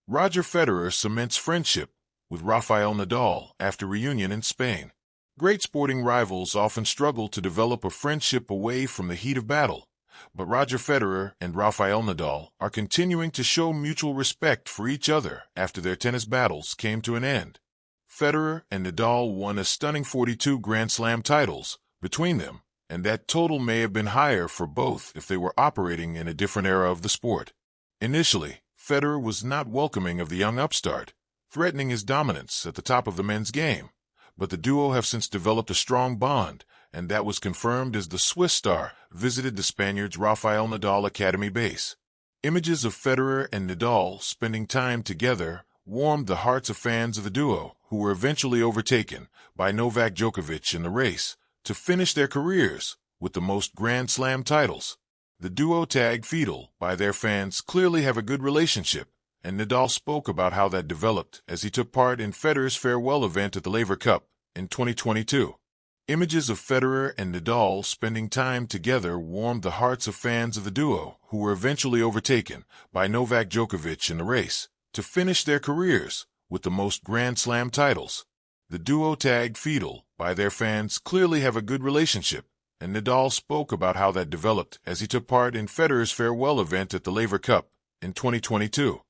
Roger Federer cements friendship with Rafael Nadal after reunion in Spain. Great sporting rivals often struggle to develop a friendship away from the heat of battle, but Roger Federer and Rafael Nadal are continuing to show mutual respect for each other after their tennis battles came to an end. Federer and Nadal won a stunning 42 Grand Slam titles between them, and that total may have been higher for both if they were operating in a different era of the sport. Initially, Federer was not welcoming of the young upstart, threatening his dominance at the top of the men's game, but the duo have since developed a strong bond, and that was confirmed as the Swiss star visited the Spaniard's Rafael Nadal Academy base. Images of Federer and Nadal spending time together warmed the hearts of fans of the duo, who were eventually overtaken by Novak Djokovic in the race to finish their careers with the most Grand Slam titles. The duo tagged Fedel by their fans clearly have a good relationship, and Nadal spoke about how that developed as he took part in Federer's farewell event at the Laver Cup in 2022. Images of Federer and Nadal spending time together warmed the hearts of fans of the duo, who were eventually overtaken by Novak Djokovic in the race to finish their careers with the most Grand Slam titles. The duo tagged Fedel by their fans clearly have a good relationship, and Nadal spoke about how that developed as he took part in Federer's farewell event at the Laver Cup in 2022.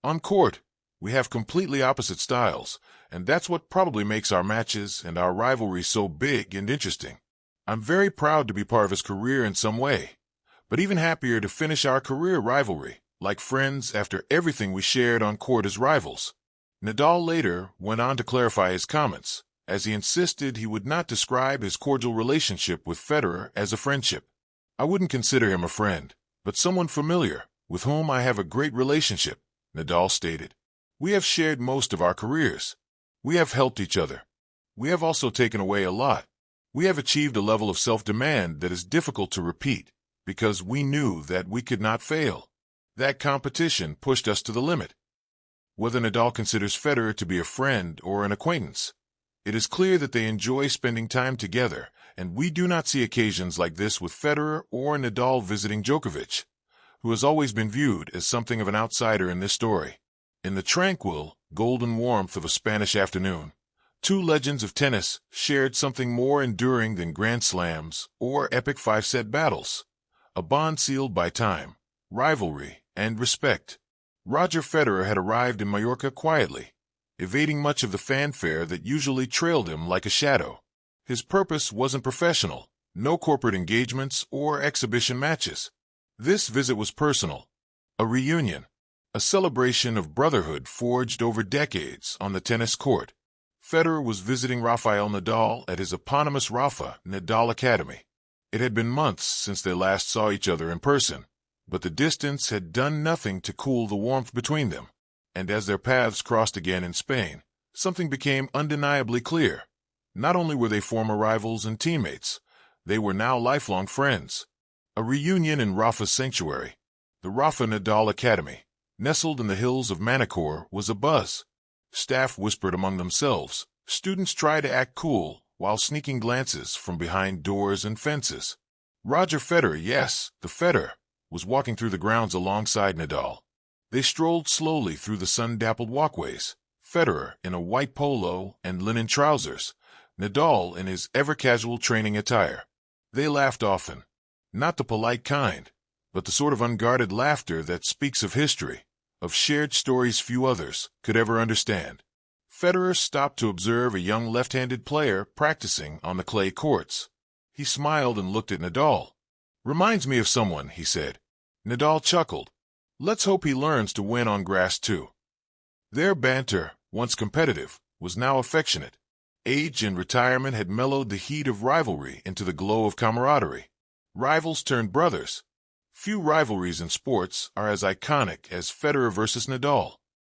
On court, we have completely opposite styles, and that's what probably makes our matches and our rivalry so big and interesting. I'm very proud to be part of his career in some way, but even happier to finish our career rivalry like friends after everything we shared on court as rivals. Nadal later went on to clarify his comments, as he insisted he would not describe his cordial relationship with Federer as a friendship. I wouldn't consider him a friend, but someone familiar, with whom I have a great relationship, Nadal stated. We have shared most of our careers. We have helped each other. We have also taken away a lot. We have achieved a level of self-demand that is difficult to repeat, because we knew that we could not fail. That competition pushed us to the limit. Whether Nadal considers Federer to be a friend or an acquaintance, it is clear that they enjoy spending time together, and we do not see occasions like this with Federer or Nadal visiting Djokovic, who has always been viewed as something of an outsider in this story. In the tranquil, golden warmth of a Spanish afternoon, two legends of tennis shared something more enduring than Grand Slams or epic five-set battles, a bond sealed by time, rivalry, and respect. Roger Federer had arrived in Mallorca quietly, evading much of the fanfare that usually trailed him like a shadow. His purpose wasn't professional, no corporate engagements or exhibition matches. This visit was personal, a reunion, a celebration of brotherhood forged over decades on the tennis court. Federer was visiting Rafael Nadal at his eponymous Rafa Nadal Academy. It had been months since they last saw each other in person, but the distance had done nothing to cool the warmth between them. And as their paths crossed again in Spain, something became undeniably clear. Not only were they former rivals and teammates, they were now lifelong friends. A reunion in Rafa's sanctuary, the Rafa Nadal Academy, nestled in the hills of Manacor, was abuzz. Staff whispered among themselves. Students tried to act cool while sneaking glances from behind doors and fences. Roger Federer, yes, the Federer, was walking through the grounds alongside Nadal. They strolled slowly through the sun-dappled walkways, Federer in a white polo and linen trousers, Nadal in his ever-casual training attire. They laughed often, not the polite kind, but the sort of unguarded laughter that speaks of history, of shared stories few others could ever understand. Federer stopped to observe a young left-handed player practicing on the clay courts. He smiled and looked at Nadal. "Reminds me of someone," he said. Nadal chuckled. "Let's hope he learns to win on grass too." Their banter, once competitive, was now affectionate. Age and retirement had mellowed the heat of rivalry into the glow of camaraderie. Rivals turned brothers. Few rivalries in sports are as iconic as Federer versus Nadal.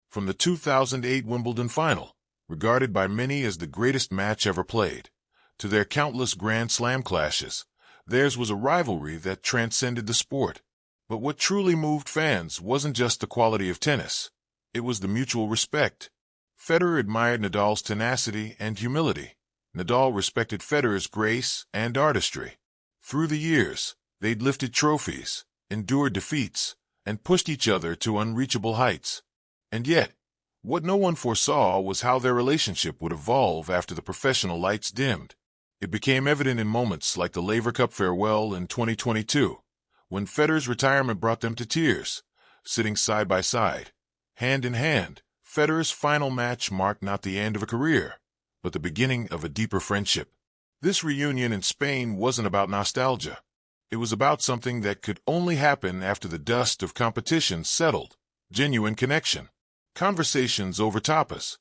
From the 2008 Wimbledon final, regarded by many as the greatest match ever played, to their countless Grand Slam clashes, theirs was a rivalry that transcended the sport. But what truly moved fans wasn't just the quality of tennis. It was the mutual respect. Federer admired Nadal's tenacity and humility. Nadal respected Federer's grace and artistry. Through the years, they'd lifted trophies, endured defeats, and pushed each other to unreachable heights. And yet, what no one foresaw was how their relationship would evolve after the professional lights dimmed. It became evident in moments like the Laver Cup farewell in 2022, when Federer's retirement brought them to tears. Sitting side by side, hand in hand, Federer's final match marked not the end of a career, but the beginning of a deeper friendship. This reunion in Spain wasn't about nostalgia. It was about something that could only happen after the dust of competition settled. Genuine connection. Conversations over tapas.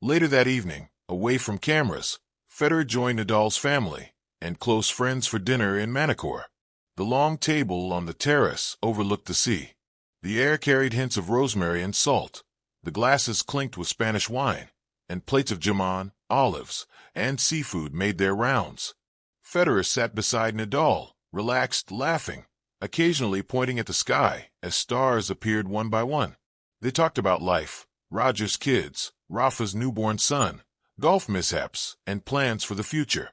Later that evening, away from cameras, Federer joined Nadal's family and close friends for dinner in Manacor. The long table on the terrace overlooked the sea. The air carried hints of rosemary and salt. The glasses clinked with Spanish wine, and plates of jamon, olives, and seafood made their rounds. Federer sat beside Nadal, relaxed, laughing, occasionally pointing at the sky as stars appeared one by one. They talked about life, Roger's kids, Rafa's newborn son, golf mishaps, and plans for the future.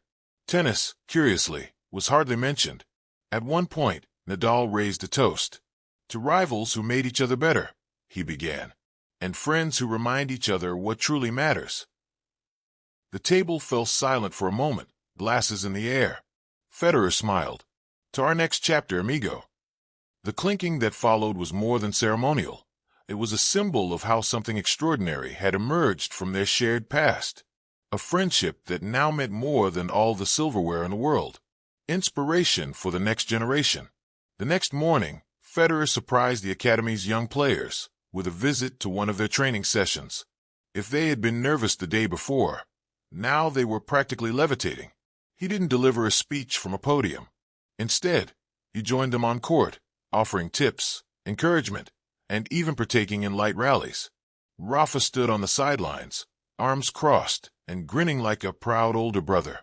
Tennis, curiously, was hardly mentioned. At one point, Nadal raised a toast. To rivals who made each other better, he began, and friends who remind each other what truly matters. The table fell silent for a moment, glasses in the air. Federer smiled. To our next chapter, amigo. The clinking that followed was more than ceremonial. It was a symbol of how something extraordinary had emerged from their shared past. A friendship that now meant more than all the silverware in the world. Inspiration for the next generation. The next morning, Federer surprised the Academy's young players with a visit to one of their training sessions. If they had been nervous the day before, now they were practically levitating. He didn't deliver a speech from a podium. Instead, he joined them on court, offering tips, encouragement, and even partaking in light rallies. Rafa stood on the sidelines, arms crossed, and grinning like a proud older brother.